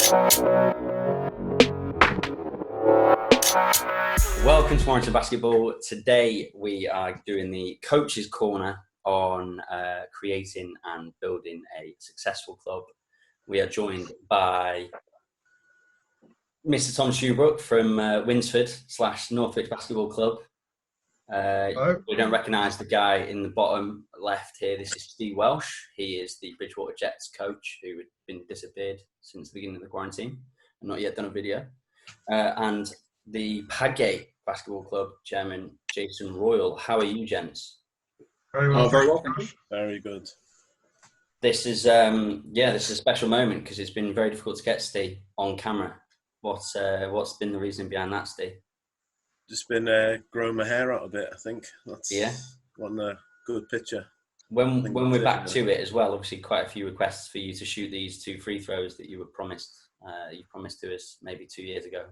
Welcome to Warrington Basketball. Today we are doing the Coach's Corner on creating and building a successful club. We are joined by Mr. Tom Shoebrook from Winsford/Northwich Basketball Club. We don't recognise the guy in the bottom left here. This is Steve Welsh. He is the Bridgewater Jets coach who had been disappeared since the beginning of the quarantine and not yet done a video. And the Padgate Basketball Club chairman, Jason Royal. How are you, gents? Very well. Very well, thank you. Very good. This is this is a special moment because it's been very difficult to get Steve on camera. What's been the reason behind that, Steve? Just been growing my hair out a bit, I think. That's one good picture. When we're back to it as well, obviously quite a few requests for you to shoot these 2 free throws that you were promised. You promised to us maybe 2 years ago.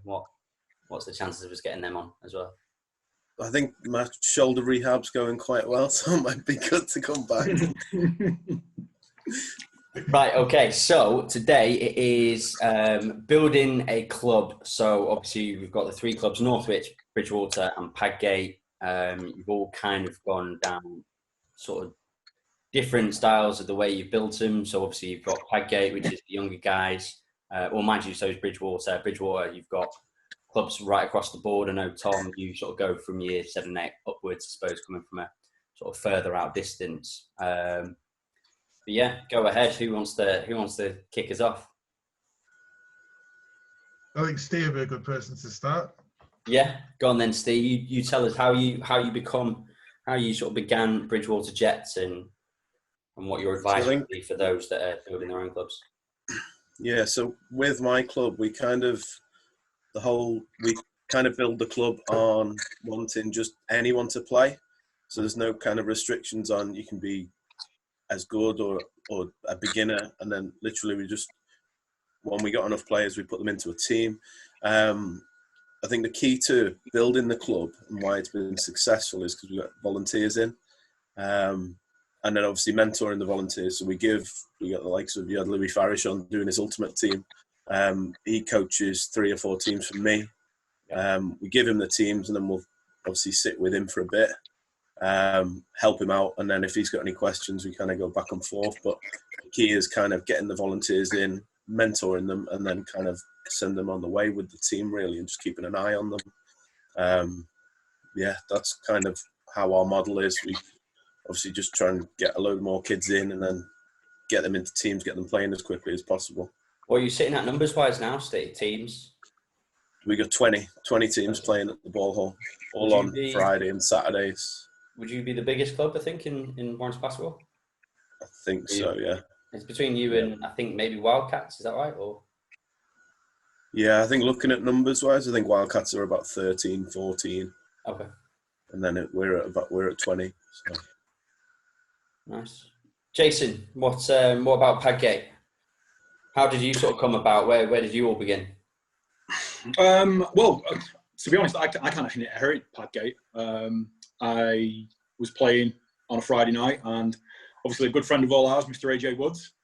What's the chances of us getting them on as well? I think my shoulder rehab's going quite well, so it might be good to come back. Right, okay. So today it is building a club. So obviously we've got the 3 clubs, Northwich, Bridgewater and Padgate. You've all kind of gone down sort of different styles of the way you've built them. So obviously you've got Padgate, which is the younger guys. Mind you, so is Bridgewater. Bridgewater, you've got clubs right across the board. I know, Tom, you sort of go from year 7, 8 upwards, I suppose, coming from a sort of further out distance. But yeah, go ahead. Who wants to kick us off? I think Steve would be a good person to start. Yeah, go on then, Steve. You tell us how you sort of began Bridgewater Jets and what your advice would be for those that are building their own clubs. Yeah, so with my club, we kind of build the club on wanting just anyone to play. So there's no kind of restrictions on you can be as good or a beginner, and then literally when we got enough players, we put them into a team. I think the key to building the club and why it's been successful is because we got volunteers in, and then obviously mentoring the volunteers. So we got the likes of, you had Louis Farish on doing his ultimate team. He coaches 3 or 4 teams for me. We give him the teams, and then we'll obviously sit with him for a bit, help him out, and then if he's got any questions, we kind of go back and forth. But the key is kind of getting the volunteers in, mentoring them, and then kind of send them on the way with the team, really, and just keeping an eye on them. That's kind of how our model is. We obviously just try and get a load more kids in, and then get them into teams, get them playing as quickly as possible. What are you sitting at numbers-wise now, Steve? Teams? We got 20 teams playing at the ball hall, all on Friday and Saturdays. Would you be the biggest club, I think, in Warrington Basketball? I think so, yeah. It's between you and, I think, maybe Wildcats, is that right? Or yeah, I think looking at numbers-wise, I think Wildcats are about 13, 14. Okay. And then we're at 20. So. Nice. Jason, what about Padgate? How did you sort of come about? Where did you all begin? Well, to be honest, I kind of inherited Padgate. I was playing on a Friday night, and obviously a good friend of all ours, Mr. AJ Woods,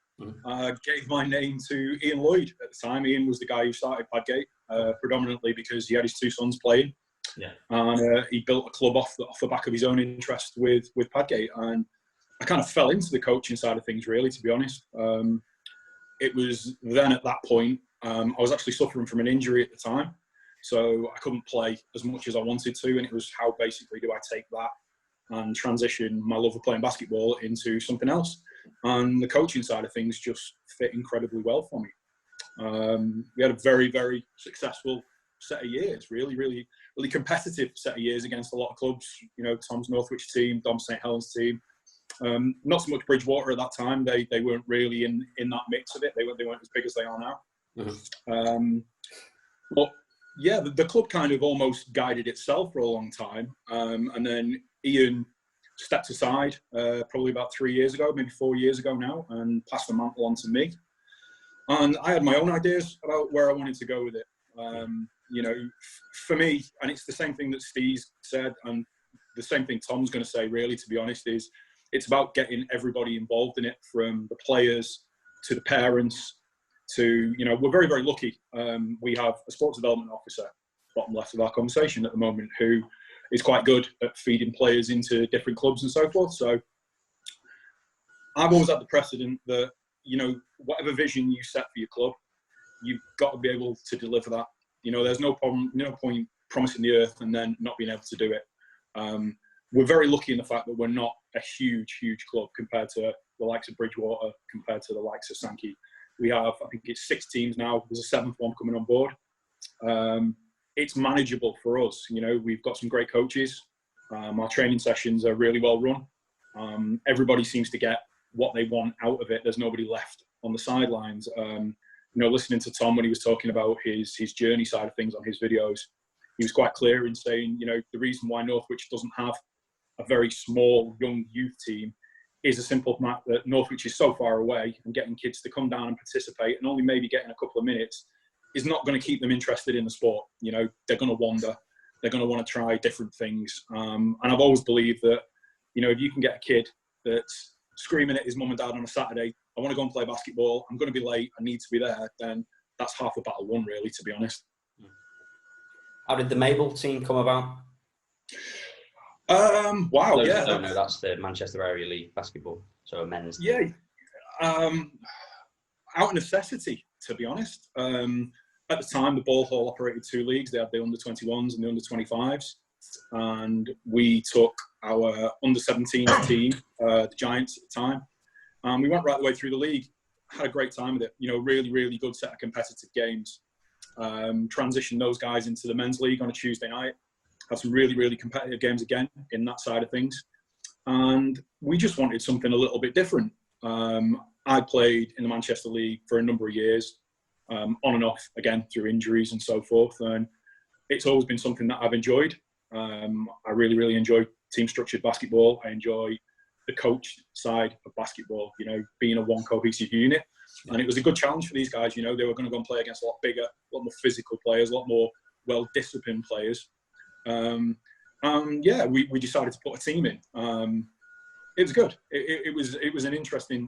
gave my name to Ian Lloyd at the time. Ian was the guy who started Padgate, predominantly because he had his 2 sons playing. Yeah. And he built a club off the back of his own interest with Padgate. And I kind of fell into the coaching side of things, really, to be honest. It was then at that point, I was actually suffering from an injury at the time. So I couldn't play as much as I wanted to. And it was how basically do I take that and transition my love of playing basketball into something else. And the coaching side of things just fit incredibly well for me. We had a very, very successful set of years, really, really, really competitive set of years against a lot of clubs. You know, Tom's Northwich team, Dom St. Helens team. Not so much Bridgewater at that time. They weren't really in that mix of it. They weren't as big as they are now. Mm-hmm. But yeah, the club kind of almost guided itself for a long time. And then Ian stepped aside probably about 3 years ago, maybe 4 years ago now, and passed the mantle on to me. And I had my own ideas about where I wanted to go with it. You know, for me, and it's the same thing that Steve said, and the same thing Tom's going to say, really, to be honest, is it's about getting everybody involved in it, from the players to the parents to, we're very, very lucky. We have a sports development officer, bottom left of our conversation at the moment, who is quite good at feeding players into different clubs and so forth. So I've always had the precedent that, whatever vision you set for your club, you've got to be able to deliver that. There's no point promising the earth and then not being able to do it. We're very lucky in the fact that we're not a huge, huge club compared to the likes of Bridgewater, compared to the likes of Sankey. We have, I think it's 6 teams now. There's a 7th one coming on board. It's manageable for us. We've got some great coaches. Our training sessions are really well run. Everybody seems to get what they want out of it. There's nobody left on the sidelines. Listening to Tom when he was talking about his journey side of things on his videos, he was quite clear in saying, the reason why Northwich doesn't have a very small young youth team is a simple fact that Northwich is so far away, and getting kids to come down and participate and only maybe getting a couple of minutes is not going to keep them interested in the sport. They're going to wander. They're going to want to try different things. And I've always believed that, if you can get a kid that's screaming at his mum and dad on a Saturday, I want to go and play basketball, I'm going to be late, I need to be there, then that's half the battle won, really, to be honest. How did the Mabel team come about? Wow, Those yeah. that don't know, that's the Manchester Area League basketball, so a men's team. Yeah, out of necessity, to be honest. At the time, the Ball Hall operated 2 leagues. They had the under-21s and the under-25s. And we took our under-17 team, the Giants at the time, and we went right the way through the league. Had a great time with it. Really, really good set of competitive games. Transitioned those guys into the men's league on a Tuesday night. Had some really, really competitive games again in that side of things. And we just wanted something a little bit different. I played in the Manchester League for a number of years, on and off, again, through injuries and so forth. And it's always been something that I've enjoyed. I really, really enjoy team-structured basketball. I enjoy the coach side of basketball, being a one cohesive unit. And it was a good challenge for these guys. They were going to go and play against a lot bigger, a lot more physical players, a lot more well-disciplined players. We decided to put a team in. It was good. It was an interesting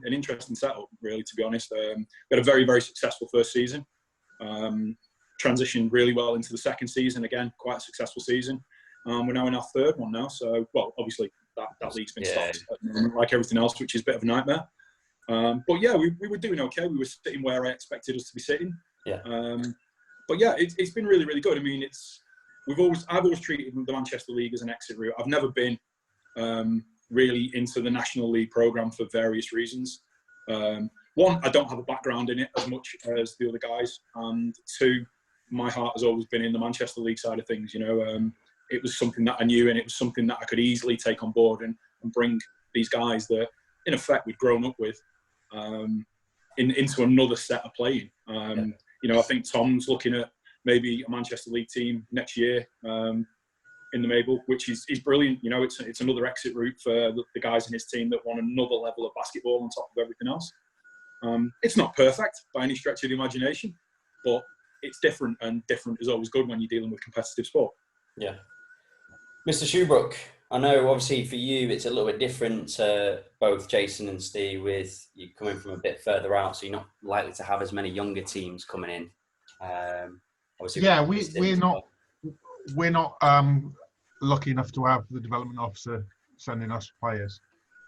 setup, really, to be honest. We had a very, very successful first season. Transitioned really well into the second season. Again, quite a successful season. We're now in our 3rd one now. So, well, obviously that league's been stopped, like everything else, which is a bit of a nightmare. We were doing okay. We were sitting where I expected us to be sitting. Yeah. It's been really, really good. I mean, I've always treated the Manchester League as an exit route. I've never been really into the National League programme for various reasons. One, I don't have a background in it as much as the other guys. And 2, my heart has always been in the Manchester League side of things. It was something that I knew, and it was something that I could easily take on board and bring these guys that, in effect, we'd grown up with into another set of playing. I think Tom's looking at maybe a Manchester League team next year in the Mabel, which is brilliant. It's another exit route for the guys in his team that want another level of basketball on top of everything else. It's not perfect by any stretch of the imagination, but it's different, and different is always good when you're dealing with competitive sport. Yeah. Mr. Shoebrook, I know obviously for you it's a little bit different to both Jason and Steve, with you coming from a bit further out, so you're not likely to have as many younger teams coming in. Obviously, yeah, we're not lucky enough to have the development officer sending us players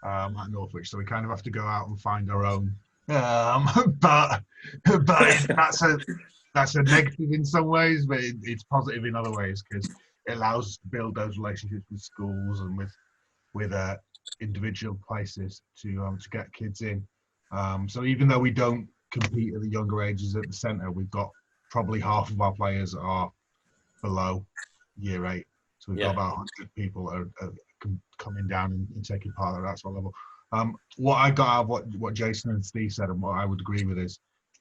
at Northwich, so we kind of have to go out and find our own. But that's a negative in some ways, but it's positive in other ways, because it allows us to build those relationships with schools and with individual places to get kids in. So even though we don't compete at the younger ages at the centre, we've got probably half of our players are below year 8. So we've got about 100 people are coming down and taking part at that sort of level. What I got out of what Jason and Steve said, and what I would agree with, is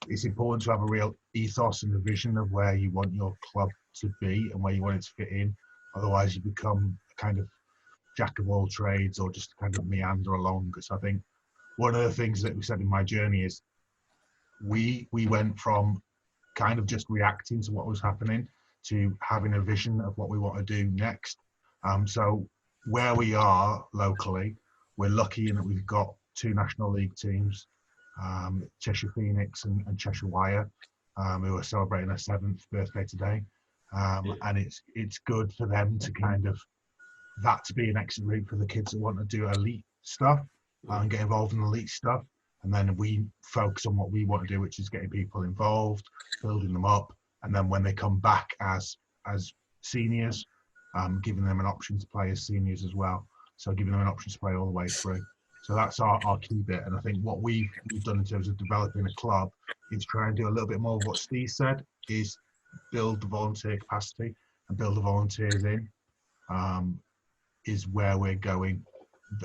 it's important to have a real ethos and a vision of where you want your club to be and where you want it to fit in. Otherwise, you become a kind of jack of all trades, or just kind of meander along. Because I think one of the things that we said in my journey is we went from kind of just reacting to what was happening to having a vision of what we want to do next. So where we are locally, we're lucky in that we've got 2 National League teams. Cheshire Phoenix and Cheshire Wire, who are celebrating their 7th birthday today. And it's good for them to kind of, that to be an exit route for the kids that want to do elite stuff and get involved in elite stuff. And then we focus on what we want to do, which is getting people involved, building them up. And then when they come back as seniors, giving them an option to play as seniors as well. So giving them an option to play all the way through. So that's our key bit. And I think what we've done in terms of developing a club is try and do a little bit more of what Steve said, is build the volunteer capacity and build the volunteers in, is where we're going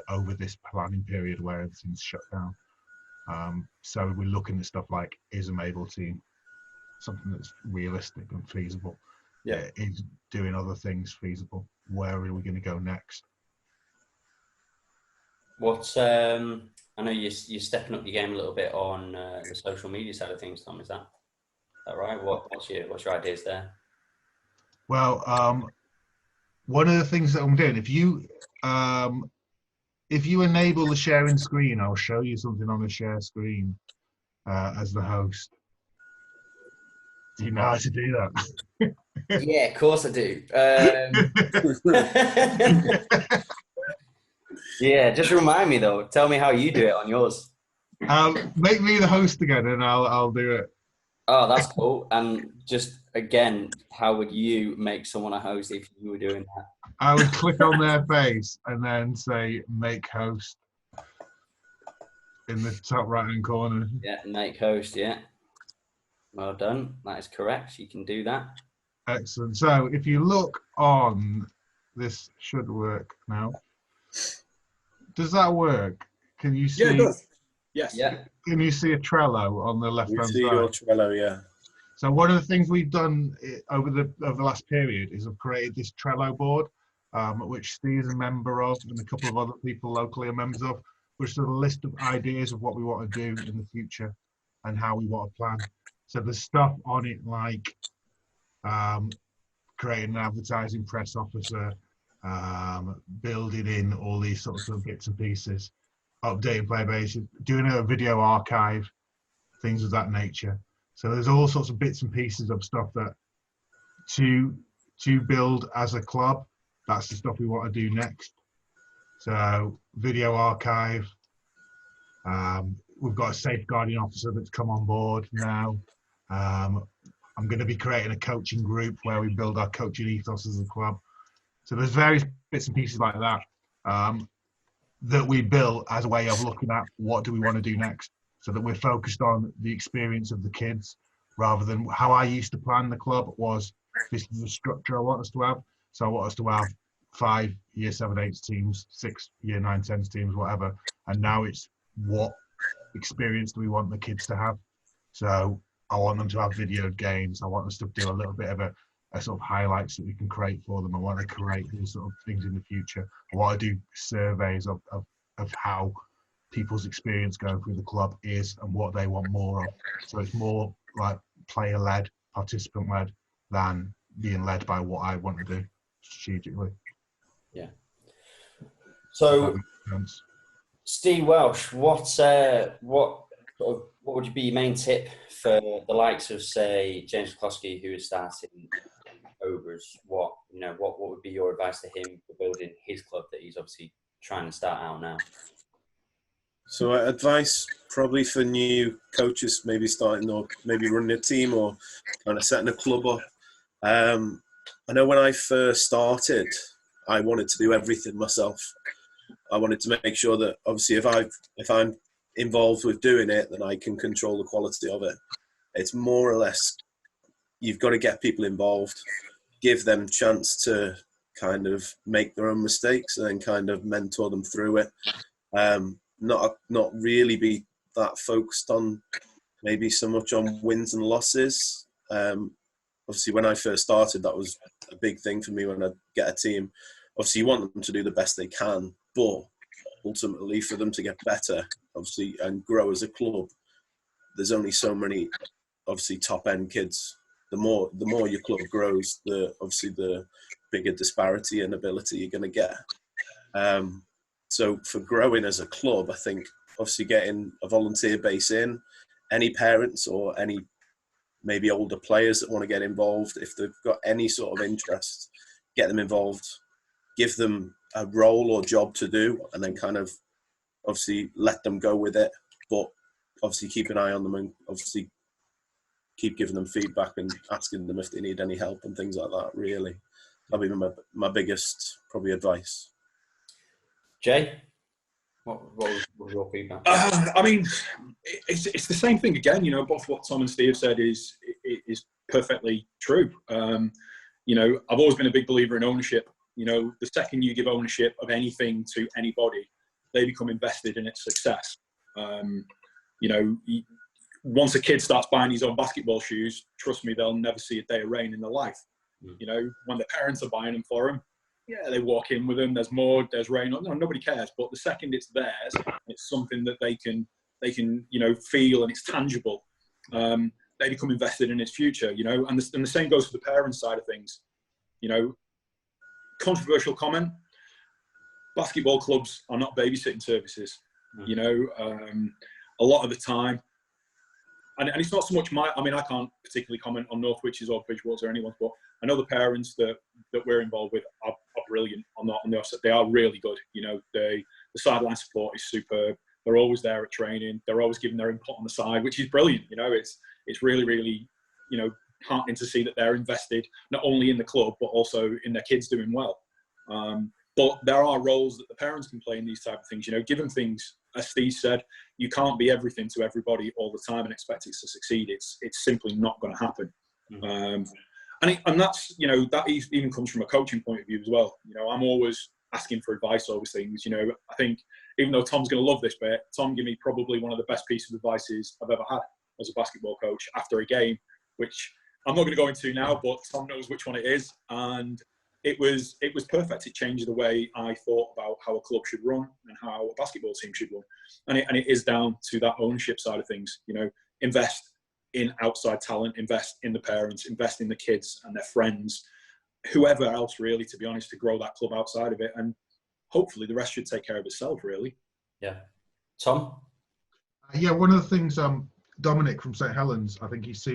over this planning period where everything's shut down. So we're looking at stuff like, is a Mabel team something that's realistic and feasible? Yeah. Is doing other things feasible? Where are we going to go next? What's I know you're stepping up your game a little bit on the social media side of things, Tom. Is that right? What's your ideas there? Well, one of the things that I'm doing, if you enable the sharing screen, I'll show you something on the share screen as the host. Do you know how to do that? Yeah, of course I do. Yeah, just remind me though. Tell me how you do it on yours. Make me the host again, and I'll do it. Oh, that's cool. And just again, how would you make someone a host if you were doing that? I would click on their face and then say "make host" in the top right-hand corner. Yeah, make host. Yeah, well done. That is correct. You can do that. Excellent. So if you look on, this should work now. Does that work? Can you see? Yeah, it does. Yes. Yeah. Can you see a Trello on the left-hand We see side? your Trello, yeah. So one of the things we've done over the last period is I've created this Trello board, which Steve is a member of, and a couple of other people locally are members of, which is a list of ideas of what we want to do in the future and how we want to plan. So there's stuff on it like creating an advertising press officer, building in all these sorts of bits and pieces, updating player base, doing a video archive, things of that nature. So there's all sorts of bits and pieces of stuff that to build as a club. That's the stuff we want to do next. So video archive. We've got a safeguarding officer that's come on board now. I'm going to be creating a coaching group where we build our coaching ethos as a club. So there's various bits and pieces like that that we built as a way of looking at what do we want to do next, so that we're focused on the experience of the kids rather than how I used to plan the club was, this is the structure I want us to have. So I want us to have 5 year 7/8 teams, 6 year 9/10 teams, whatever. And now it's what experience do we want the kids to have? So I want them to have video games. I want us to do a little bit of a sort of highlights that we can create for them. I want to create these sort of things in the future. I want to do surveys of how people's experience going through the club is and what they want more of. So it's more like player-led, participant-led than being led by what I want to do strategically. Yeah. So, Steve Welsh, what would be your main tip for the likes of, say, James Klosky, who is starting Overs? What would be your advice to him for building his club that he's obviously trying to start out now? So advice probably for new coaches, maybe starting or maybe running a team or kind of setting a club up. I know when I first started, I wanted to do everything myself. I wanted to make sure that obviously if I'm involved with doing it, then I can control the quality of it. It's more or less, you've got to get people involved, give them chance to kind of make their own mistakes and then kind of mentor them through it. Not really be that focused on maybe so much on wins and losses. Obviously when I first started, that was a big thing for me when I get a team. Obviously you want them to do the best they can, but ultimately for them to get better, obviously, and grow as a club, there's only so many, obviously, top-end kids. The more your club grows, the bigger disparity in ability you're going to get. So for growing as a club, I think obviously getting a volunteer base in. Any parents or any maybe older players that want to get involved, if they've got any sort of interest, get them involved, give them a role or job to do, and then kind of obviously let them go with it. But obviously keep an eye on them and obviously keep giving them feedback and asking them if they need any help and things like that, really. That'll be my biggest, probably, advice. Jay, what was your feedback? I mean, it's the same thing again. You know, both what Tom and Steve said is perfectly true. You know, I've always been a big believer in ownership. You know, the second you give ownership of anything to anybody, they become invested in its success. You know, once a kid starts buying his own basketball shoes, trust me, they'll never see a day of rain in their life. You know, when their parents are buying them for them, yeah, they walk in with them. There's more, there's rain. No, nobody cares. But the second it's theirs, it's something that they can, you know, feel, and it's tangible. They become invested in its future, you know, and the same goes for the parents' side of things. You know, controversial comment, basketball clubs are not babysitting services. You know, a lot of the time, and it's not so much I mean, I can't particularly comment on Northwich's or Bridgewater's or anyone's, but I know the parents that we're involved with are brilliant on the offset. They are really good. You know, the sideline support is superb. They're always there at training. They're always giving their input on the side, which is brilliant. You know, it's really, really, you know, heartening to see that they're invested not only in the club, but also in their kids doing well. But there are roles that the parents can play in these type of things. You know, give them things, as Steve said, you can't be everything to everybody all the time and expect it to succeed. It's simply not going to happen. And that's, you know, that even comes from a coaching point of view as well. You know, I'm always asking for advice over things. You know, I think even though Tom's going to love this bit, Tom gave me probably one of the best pieces of advice I've ever had as a basketball coach after a game, which I'm not going to go into now, but Tom knows which one it is. And it was perfect. It changed the way I thought about how a club should run and how a basketball team should run. And it is down to that ownership side of things. You know, invest in outside talent, invest in the parents, invest in the kids and their friends, whoever else really, to be honest, to grow that club outside of it. And hopefully the rest should take care of itself, really. Yeah. Tom? Yeah, one of the things, Dominic from St Helens, I think he's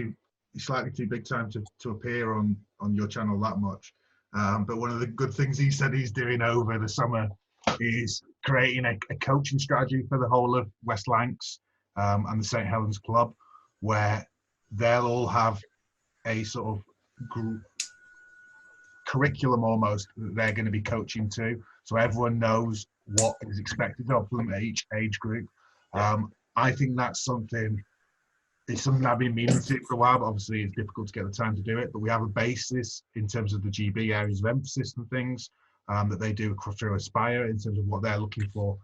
slightly too big time to appear on your channel that much. But one of the good things he said he's doing over the summer is creating a coaching strategy for the whole of West Lancs and the St Helens Club, where they'll all have a sort of curriculum almost that they're going to be coaching to, so everyone knows what is expected of them at each age group. I think that's something. It's something I've been meaning to for a while, but obviously it's difficult to get the time to do it. But we have a basis in terms of the GB areas of emphasis and things that they do through Aspire in terms of what they're looking for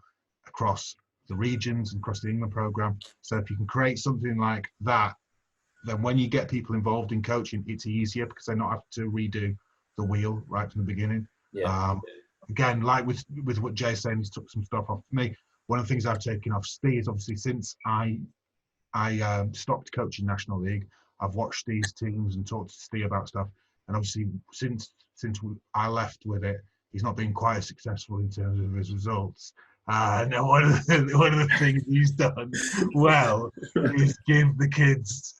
across the regions and across the England programme. So if you can create something like that, then when you get people involved in coaching, it's easier because they not have to redo the wheel right from the beginning. Yeah. Again, like with what Jay's saying, he's took some stuff off me. One of the things I've taken off Steve is obviously since I stopped coaching National League, I've watched Steve's teams and talked to Steve about stuff. And obviously, since I left with it, he's not been quite as successful in terms of his results. And one of the things he's done well is give the kids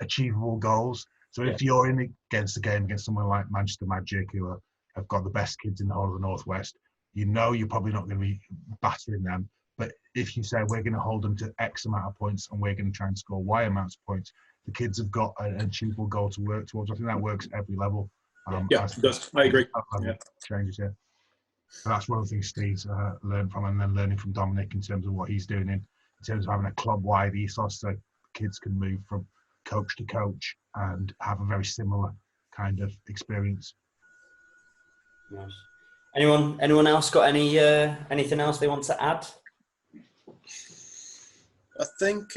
achievable goals. So if you're in against a game against someone like Manchester Magic, who have got the best kids in the whole of the Northwest, you know you're probably not going to be battering them. But if you say we're going to hold them to X amount of points and we're going to try and score Y amounts of points, the kids have got an achievable goal to work towards. I think that works at every level. Yeah, it does. I agree. Changes, yeah. So that's one of the things Steve's learned from, and then learning from Dominic in terms of what he's doing in terms of having a club-wide ethos so kids can move from coach to coach and have a very similar kind of experience. Nice. Anyone else got anything else they want to add? I think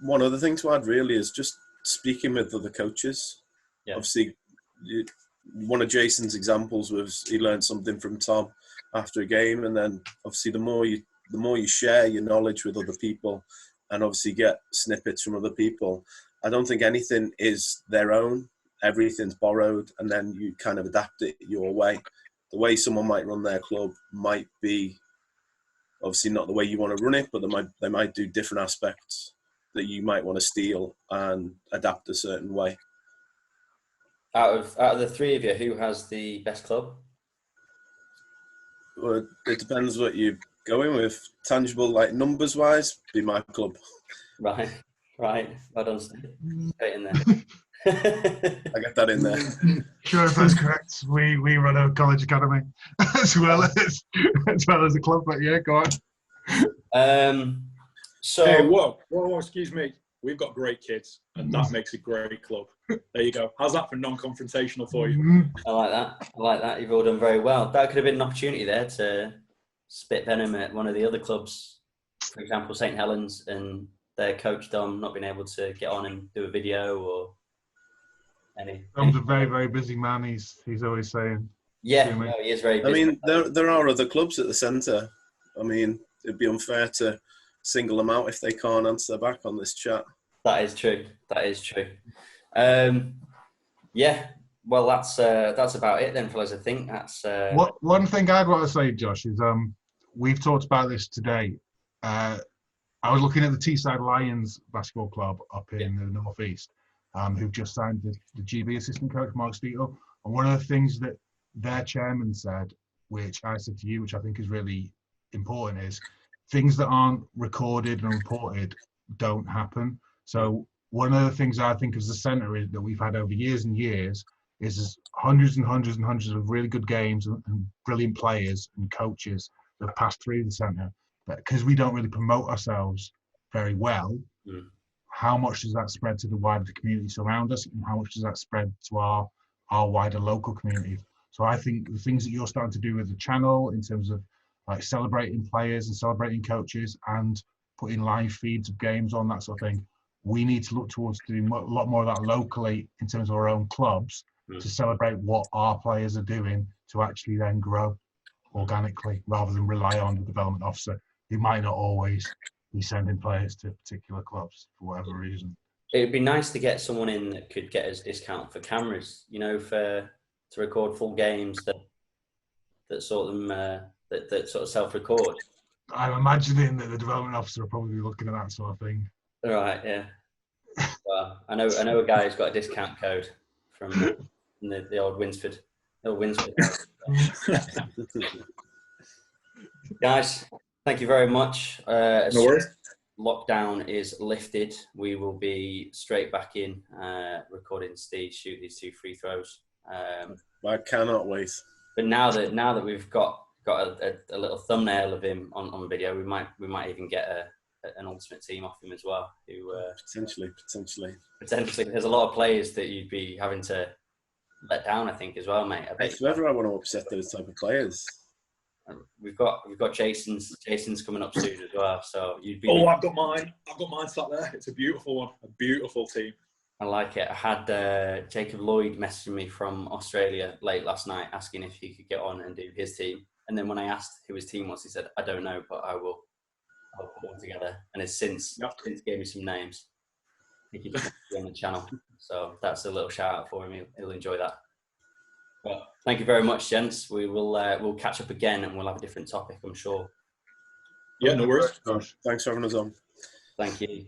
one other thing to add really is just speaking with other coaches. Yeah. Obviously, one of Jason's examples was he learned something from Tom after a game, and then obviously the more you share your knowledge with other people, and obviously get snippets from other people. I don't think anything is their own. Everything's borrowed, and then you kind of adapt it your way. The way someone might run their club might be obviously not the way you want to run it, but they might do different aspects that you might want to steal and adapt a certain way. Out of the three of you, who has the best club? Well, it depends what you're going with. Tangible, like numbers wise, be my club. Right. Well done, Steve. Straight in there. I got that in there. Sure, if that's correct. We run a college academy as well as a club. But yeah, go on. So, hey, whoa, excuse me. We've got great kids, and that makes a great club. There you go. How's that for non-confrontational for you? I like that. You've all done very well. That could have been an opportunity there to spit venom at one of the other clubs. For example, St. Helens and their coach Dom not being able to get on and do a video or any. Dom's a very, very busy man. He's always saying. Yeah, no, he is very busy. I mean, there are other clubs at the centre. I mean, it'd be unfair to single them out if they can't answer back on this chat. That is true. Yeah. Well, that's about it then, fellas. I think that's. One thing I'd want to say, Josh, is we've talked about this today. I was looking at the Teesside Lions basketball club up in the northeast, who've just signed the GB assistant coach Mark Steele. And one of the things that their chairman said, which I said to you, which I think is really important, is things that aren't recorded and reported don't happen. So one of the things I think as the centre is that we've had over years and years is hundreds and hundreds and hundreds of really good games and brilliant players and coaches that have passed through the centre. But because we don't really promote ourselves very well, how much does that spread to the wider communities around us, and how much does that spread to our wider local communities? So I think the things that you're starting to do with the channel in terms of like celebrating players and celebrating coaches and putting live feeds of games on, that sort of thing, we need to look towards doing a lot more of that locally in terms of our own clubs to celebrate what our players are doing to actually then grow organically rather than rely on the development officer who might not always be sending players to particular clubs for whatever reason. It'd be nice to get someone in that could get us discount for cameras, to record full games that sort of self-record. I'm imagining that the development officer will probably be looking at that sort of thing. Right, yeah. Well, I know a guy who's got a discount code from the old Winsford. Guys, thank you very much. No worries. Lockdown is lifted. We will be straight back in recording Steve shoot these 2 free throws. I cannot wait. But now that we've got a little thumbnail of him on video, we might even get an ultimate team off him as well. Who Potentially. There's a lot of players that you'd be having to let down, I think, as well, mate. If ever I want to upset those type of players. We've got Jason's coming up soon as well, so you'd be. Oh, I've got mine sat there. It's a beautiful one, a beautiful team. I like it. I had Jacob Lloyd messaging me from Australia late last night asking if he could get on and do his team, and then when I asked who his team was, he said, "I don't know, but I'll put one together." And has since gave me some names. I think he'll be on the channel, so that's a little shout out for him. He'll enjoy that. Well, thank you very much, gents. We will we'll catch up again, and we'll have a different topic, I'm sure. Yeah, no worries. Thanks for having us on. Thank you.